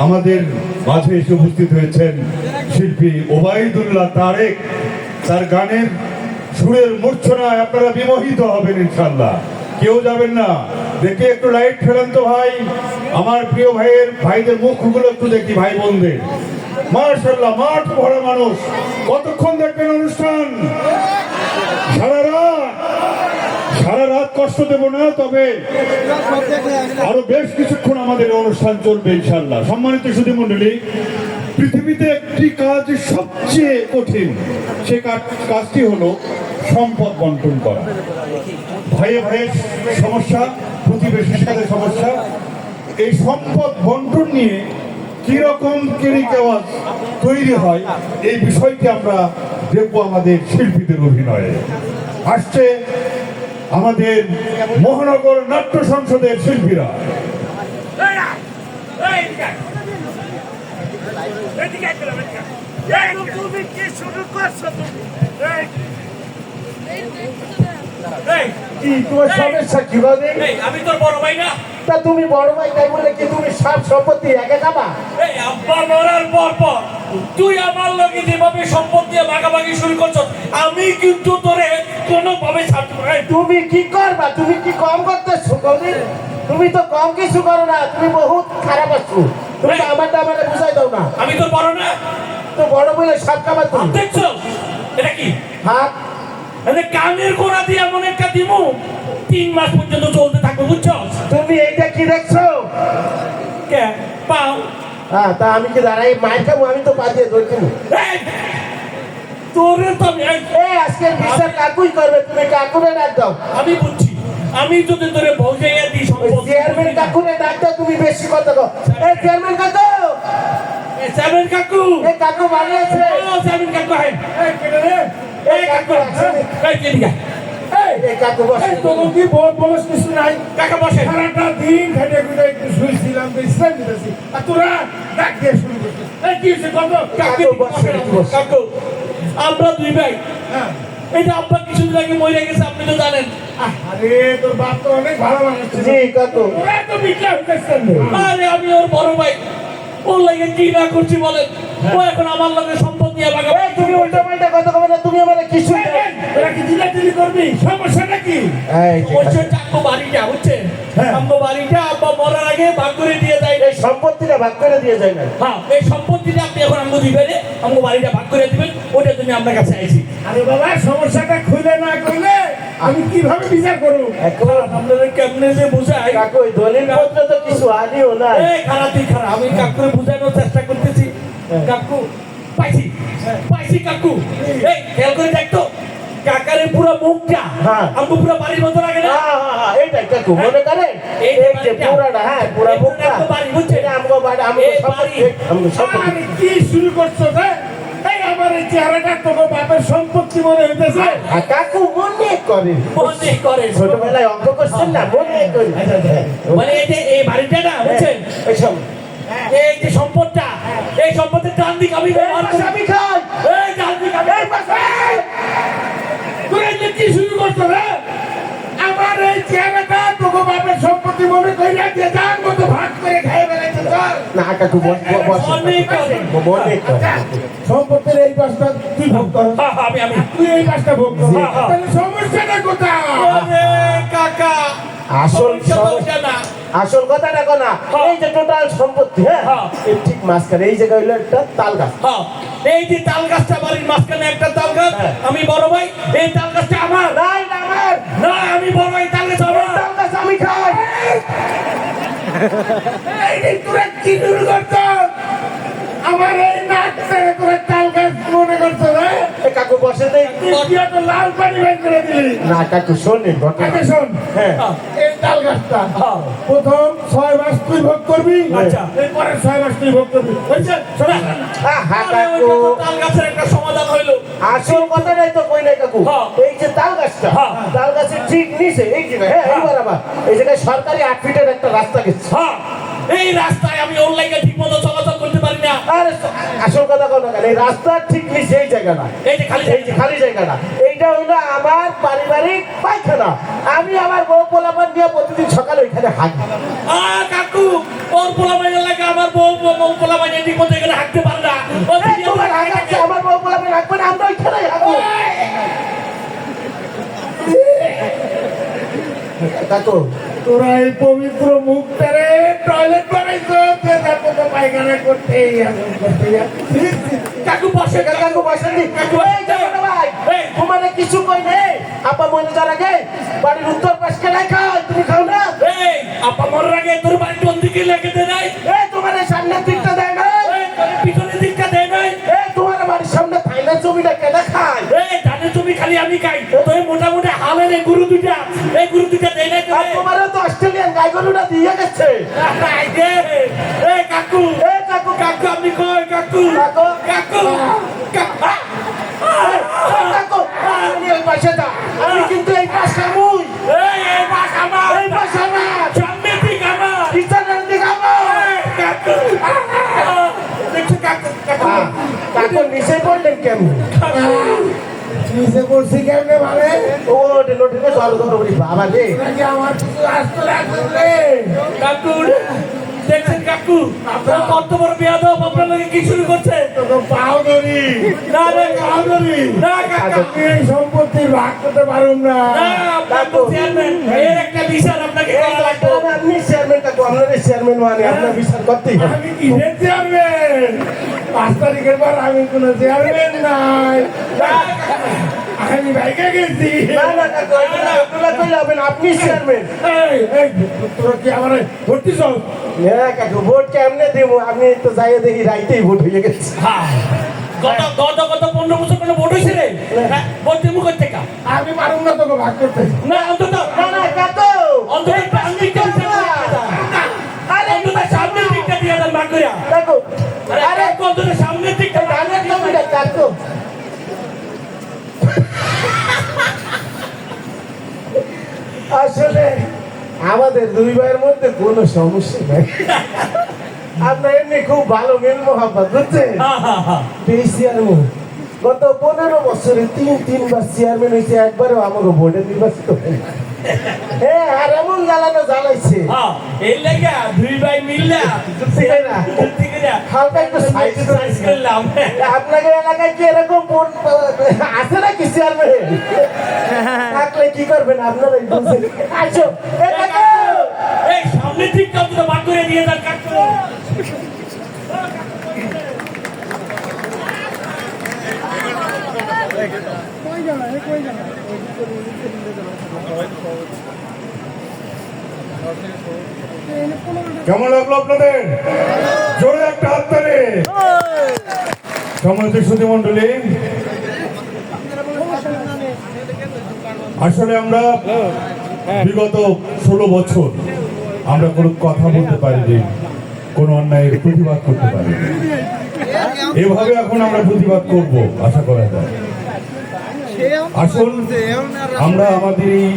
আমাদের মাঝে এসে উপস্থিত হয়েছেন শিল্পী ওবায়দুল্লাহ তারেক। তার গানের সুরের মূর্ছনায় আপনারা বিমোহিত হবেন ইনশাল্লাহ, কেউ যাবেন না। দেখে একটু লাইট ফেলেন তো ভাই, আমার প্রিয় ভাইদের মুখগুলো একটু দেখি, ভাই বোনদের। মাশাআল্লাহ, মাঠ ভরা মানুষ। কতক্ষণ দেখবেন অনুষ্ঠান? সারা রাত কষ্ট দেব না, তবে আরো বেশ কিছুক্ষণ আমাদের অনুষ্ঠান চলবে ইনশাল্লাহ। সম্মানিত সুধী মণ্ডলী, পৃথিবীতে একটি কাজ সবচেয়ে কঠিন, সে কাজটি হলো সম্পদ বন্টন করা। ভাইয়ে ভাইয়ের সমস্যা, প্রতিবেশীর সাথে সমস্যা, এই সম্পদ বন্টন নিয়ে কিরকম কেরিকেওয়াজ তৈরি হয়, এই বিষয়টি আমরা দেখবো আমাদের শিল্পীদের অভিনয়ে। আসছে আমাদের মহানগর নাট্য সংসদের শিল্পীরা। তোমার সমস্যা কিভাবে? আমি তোর বড় ভাই না? তা তুমি বড় ভাই তাই বলে কি তুমি সব সম্পত্তি একে যাবা? এই আব্বা মরার পর তুই আমার লগে যেভাবে সম্পত্তি ভাগাভাগি শুরু করছ, আমি কিন্তু তোরে কোনোভাবে ছাড়বো না। তুমি কি করবা? তুমি কি কম করতেছো? তুমি তো কম কিছু করো না, তুমি বহুত খারাপ আছো। তুমি তো আমারটা আমাকে বুঝাই দাও না। আমি তোর বড় না? তো বড় বলে সব কামার তুমি দেখছো এটা কি হাত কানের গোড়া দিয়ে এমন একটা দিমু 3 মাস পর্যন্ত চলতে থাকবে, বুঝছো? তুমি এইটা কি দেখছো? কে পাও? হ্যাঁ, তা আমি কি দাঁড়াই মায়ের খাবো? আমি তো পা দিয়ে ধরছি। তোরে তো আজকের বিচার কাকুই করবে, তুমি কাকুরে ডাক দাও। আমি বুঝছি, আমি যদি তোরে ভোজাইয়া দিই চেয়ারম্যান কাকুরে ডাক দাও, তুমি বেশি কথা কও। এই চেয়ারম্যান কাকু, চেয়ারম্যান কাকু, এই কাকু ভালো আছে? চেয়ারম্যান কাকু হয়। এই কাকু আছে? এই কাকু বসে। তোমার কি বলস কিছু নাই? কাকা বসে। সারাটা দিন খেটে খুঁটে একটু শুয়েছিলাম, বিশ্রাম নিতেছি, আর তোরা ডাক দিয়ে শুরু করছিস। এই কি হয়েছে কত? কাকু বসে। কাকু, আমরা দুই ভাই। হ্যাঁ, এটা আব্বা কিছুদিন আগে মরে গেছে, আপনি তো জানেন। আরে তোর বাপ তো অনেক ভালো মানুষ ছিল। জি কাকু। তোরা তো বিক্রা হইতেছেন। আরে আমি ওর বড় ভাই, ওর লাগে কি না করছি বলেন? ও এখন আমার লগে সম্পদ নিয়ে এই ভাগাভাগি। তুমি উল্টা পাল্টা কথা কবে না, তুমি আমারে কিছু তোরা কি দিলাদিলি করবি? সমস্যাটা কি? এই যে ওই যে চাকু বাড়িটা, বুঝছেন? হ্যাঁ। আমগো বাড়িটা আব্বা মরার আগে ভাগ করে দিয়ে যায়। এই সম্পত্তিটা ভাগ করে দিয়ে যায় না। হ্যাঁ, এই সম্পত্তিটা আপনি এখন আমগো দিবেন, আমগো বাড়িটা ভাগ করে দিবেন, ওটা তুমি আপনার কাছে আইছি। আরে বাবা, সমস্যাটা খুলে না কইলে আমি কিভাবে বিচার করব? এখন আপনাদের কেমনে যে বুঝাই। কাকু ওই দলিল পত্র তো কিছু আনিও না। এই খারাপই খারাপ, আমি কাকুরে বুঝানোর চেষ্টা করতেছি। কাকু পাইছি, পাইছি কাকু। এই খেয়াল করে দেখতো কাকারের পুরো মুখটা হ্যাঁ। আমগো পুরো বাড়ির মতো লাগে না? এইটাই কাকু মনে করে এই এই যে পুরাটা, হ্যাঁ পুরা এই মুখটা আমগো বাড়ি, বুঝছেন? এটা আমগো বাড়ি, আমগো এই সম্পত্তি, বাড়ি। আমগো সম্পত্তি। আরে কি শুরু করছো রে? এই আমার এই চেহারাটা তোর বাপের সম্পত্তি মনে হইতেছে। আর কাকু মনে করে মনে করে ছোটবেলায় অঙ্ক করছেন না, মনে করে মানে এই যে এই বাড়িটা না, বুঝছেন? এইসব এই যে সম্পদটা, এই সম্পদের ডান দিক আমি ব্যবহার করি। আমি খাই। এই ডান দিক আমি তোরা যে কি শুরু করছো রে? আমার এই চেহারাটা তোর বাপের সম্পত্তি মনে কইরা দিয়ে যান মতো ভাগ করে খাইয়ে বেড়াইতে চল। না কাকু বস। মনে করে। মনে করে সম্পত্তির এই পাশটা তুই ভোগ কর, হ্যাঁ, আমি তুই এই পাশটা ভোগ কর। হ্যাঁ, হ্যাঁ। তাহলে সমস্যাটা কোথায়? আরে কাকা, আসল সমস্যা তো ওটা না। আসল কথা দেখো না, হ্যাঁ। এই যে টোটাল সম্পত্তি, হ্যাঁ হ্যাঁ। এই ঠিক মাঝখানে এই জায়গায় হইলো একটা তাল গাছ। হ্যাঁ, এই যে তাল গাছটা বাড়ির মাঝখানে একটা তাল গাছ, হ্যাঁ। আমি বড় ভাই, এই তাল গাছটা আমার। না এটা আমার, না, আমি বড় ভাই, তাল গাছ আমার। তাল গাছ আমি খাই। এই যে তোরা কি শুরু করছো? আমার এই নাক ছেড়ে তোরা তাল গাছ মনে করছো রে? এ কাকু বসে দেই। তুই কি একটা লাল পানি বের করে দিলি? না কাকু শোনেন ঘটনা। আগে শোন, হ্যাঁ এই তাল গাছটা হ্যাঁ। প্রথম 6 মাস তুই ভোগ করবি, আচ্ছা। এরপরে 6 মাস তুই ভোগ করবি, হয়েছে? শোনা, হ্যাঁ আরে কাকু, ওইটা তো তাল গাছের একটা সমাধান হইলো। আসল কথাটাই তো কই নাই কাকু। হ্যাঁ। এই যে তাল গাছটা, হ্যাঁ। তাল গাছের ঠিক নিচে এই জায়গায়, হ্যাঁ এইবার আবার এই জায়গায় সরকারি 8 ফিটের একটা রাস্তা গেছে। হ্যাঁ, এই রাস্তায় আমি ওর লাগে ঠিক মতো চলাচল করতে পারি না। আরে আসল কথা কোনো না, এই রাস্তার ঠিক নিচে এই জায়গাটা, এই যে খালি এই যে খালি জায়গাটা, এইটা হইলো আমার পারিবারিক পায়খানা। আমি আমার বউ পোলাপান দিয়ে প্রতিদিন সকালে ওইখানে হাঁটি। কাকু, ওর পোলা মাইনের লাগে আমার বউ পোলা মাইনের ঠিক মতো এখানে হাঁটতে পারে না ও এই তোমার রাগ আছে, আমার বউ বলাবে রাখবে না, আমরা ওইখানে যাবো। কাকু তোরা এই পবিত্র মুখটারে টয়লেট বানাইছো, তারপর তো পায়খানা করতেই আসুন, করতেই আসুন। কাকু বসে কাকু পয়সা দি। এই যাবো না ভাই, এই। তোমার কিছু কই নেই। আপা মনে যার আগে বাড়ির উত্তর পাশ খেলায় খাও, তুমি খাও না। এই আপা মরার আগে তোর বাড়ি কোন দিকে লেগে দেয় নাই এই তোমার এই সামনের দিকটা দেয় না। এই তোর পিছনের দিকটা দেয় নাই এই তোমার বাড়ির সামনে থাইল্যান্ড জমিটা কেটে খায়। এই ধানের জমি খালি আমি খাই তোর মোটামুটি হালের এই গরু দুইটা দেয় নাই আর তোমারও তো অস্ট্রেলিয়ান গাই গরুটা দিয়ে গেছে। এই কাকু এই কাকু কাকু আপনি কই কাকু কাকু কাকু কাকু কাকু আপনি এই পাশে যাও, আমি কিন্তু এই পাশে মুই এই বাস আমার এই পাশে আমার সামনে দিক আমার পিছনের দিকে আমার। কাকু দেখছো কাকু কাকু কাকু নিচে পড়লেন কেমন? নিচে পড়ছি কেমনে মানে? ও নোটিনে ধরো ধরো বলি বাবা রে। নাকি আমার কিছু আসতে লাগবে? কাকু দেখছেন কাকু আপনার কত বড় বেয়াদব আপনার লগে কি শুরু করছে তোকে পাও ধরি, না রে পাও ধরি। না কাকা আমি এই সম্পত্তির ভাগ করতে পারুম না। না আপনার তো চেয়ারম্যান এর একটা বিচার আপনাকে করা লাগবে আপনি চেয়ারম্যান কাকু, আপনার চেয়ারম্যান মানে আপনার বিচার করতেই হবে। আমি কিসের চেয়ারম্যান? 5 তারিখের পর আমি কোনো চেয়ারম্যান নাই, আমি বাইকে গেছি। না না কাকু আপনারা কইলে হবে না, আপনি চেয়ারম্যান। এই তোরা কি আমার ভর্তি সব? হ্যাঁ কাকু ভোট কেমনে দেবো, আমি তো যাই দেখি রাইতেই ভোট হয়ে গেছে। হ্যাঁ গত 15 বছর কোনো ভোট হয়েছে রে হ্যাঁ, ভোট দেবো কই থেকে আমি পারুম না তোকে ভাগ করতে। না অন্তত না না কাকু অন্তত সামনের দিকটা আরে অন্তত সামনের দিকটা দিয়ে দেন ভাগ করিয়া কাকু আরে আরে অন্তত সামনের দিকটা ধানের জমিটা কাকু। আসলে আমাদের দুই ভাইয়ের মধ্যে কোনো সমস্যা নাই, আমরা এমনি খুব ভালো মেল মোহাম্মত বুঝছেন। হ্যাঁ হ্যাঁ হ্যাঁ এই চেয়ারম্যান গত 15 বছরে তিনবার চেয়ারম্যান হয়েছে, একবারও আমাকে ভোটে নির্বাচিত হয়নি। হ্যাঁ আর এমন জ্বালানো জ্বালাইছে হ্যাঁ এই লাগা দুই ভাই মিললা যুক্তি করে হালকা একটু সাইজ সাইজ করলাম আপনাদের এলাকায় কি এরকম আছে নাকি চেয়ারম্যান? থাকলে কি করবেন আপনারা বুঝছেন। আসো এ কাকু এই সামনের দিকটা অন্তত ভাগ করে দিয়ে দেন কাকু কেমন লাগলো আপনাদের? জোরে একটা হাত তালি। সম্মানিত সুধী মণ্ডলী, আসলে আমরা বিগত 16 বছর আমরা কোনো কথা বলতে পারিনি, কোনো অন্যায়ের প্রতিবাদ করতে পারিনি। এভাবে এখন আমরা প্রতিবাদ করব আশা করা যায়। আসুন আমরা আমাদের এই